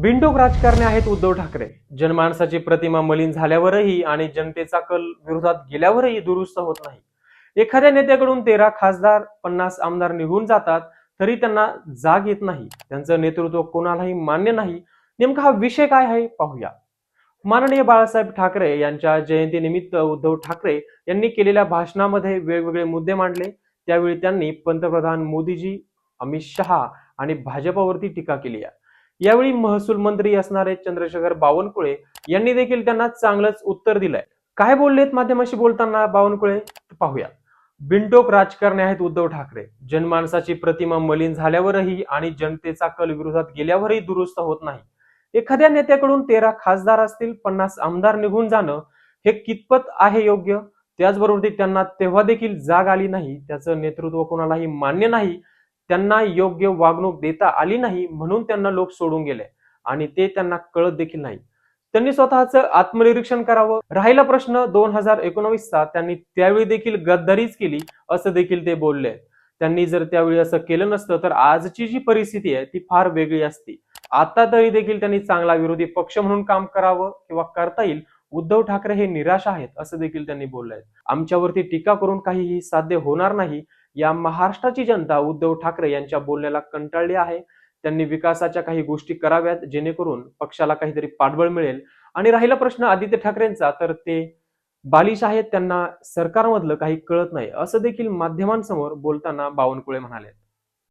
बिनडोक राजकारणी आहेत उद्धव ठाकरे. जनमानसाची प्रतिमा मलिन झाल्यावरही आणि जनतेचा कल विरोधात गेल्यावरही दुरुस्त होत नाही. एखाद्या नेत्याकडून 13 खासदार 50 आमदार निघून जातात तरी त्यांना जाग येत नाही. त्यांचं नेतृत्व कोणालाही मान्य नाही. नेमका हा विषय काय आहे पाहूया. माननीय बाळासाहेब ठाकरे यांच्या जयंतीनिमित्त उद्धव ठाकरे यांनी केलेल्या भाषणामध्ये वेगवेगळे मुद्दे मांडले. त्यावेळी त्यांनी पंतप्रधान मोदीजी, अमित शहा आणि भाजपवरती टीका केली आहे. यावेळी महसूल मंत्री असणारे चंद्रशेखर बावनकुळे यांनी देखील त्यांना चांगलंच उत्तर दिलंय. काय बोललेत माध्यमाशी बोलताना बावनकुळे पाहूया. बिनडोक राजकारणी आहेत उद्धव ठाकरे. जनमानसाची प्रतिमा मलिन झाल्यावरही आणि जनतेचा कल विरोधात गेल्यावरही दुरुस्त होत नाही. एखाद्या नेत्याकडून 13 खासदार असतील, 50 आमदार निघून जाणं हे कितपत आहे योग्य? त्याचबरोबर त्यांना तेव्हा देखील जाग आली नाही. त्याचं नेतृत्व कोणालाही मान्य नाही. त्यांना योग्य वागणूक देता आली नाही म्हणून त्यांना लोक सोडून गेले आणि ते त्यांना कळत देखील नाही. त्यांनी स्वतःचं आत्मनिरीक्षण करावं. राहिला प्रश्न 2019चा, त्यांनी त्यावेळी देखील गद्दारीच केली असं देखील ते बोलले. त्यांनी जर त्यावेळी असं केलं नसतं तर आजची जी परिस्थिती आहे ती फार वेगळी असती. आता तरी देखील त्यांनी चांगला विरोधी पक्ष म्हणून काम करावं किंवा करता येईल. उद्धव ठाकरे हे निराश आहेत असं देखील त्यांनी बोललंय. आमच्यावरती टीका करून काहीही साध्य होणार नाही. या महाराष्ट्राची जनता उद्धव ठाकरे यांच्या बोलण्याला कंटाळली आहे. त्यांनी विकासाच्या काही गोष्टी कराव्यात जेणेकरून पक्षाला काहीतरी पाठबळ मिळेल. आणि राहिला प्रश्न आदित्य ठाकरेंचा, तर ते बालिश आहेत, त्यांना सरकारमधलं काही कळत नाही असं देखील माध्यमांसमोर बोलताना बावनकुळे म्हणाले.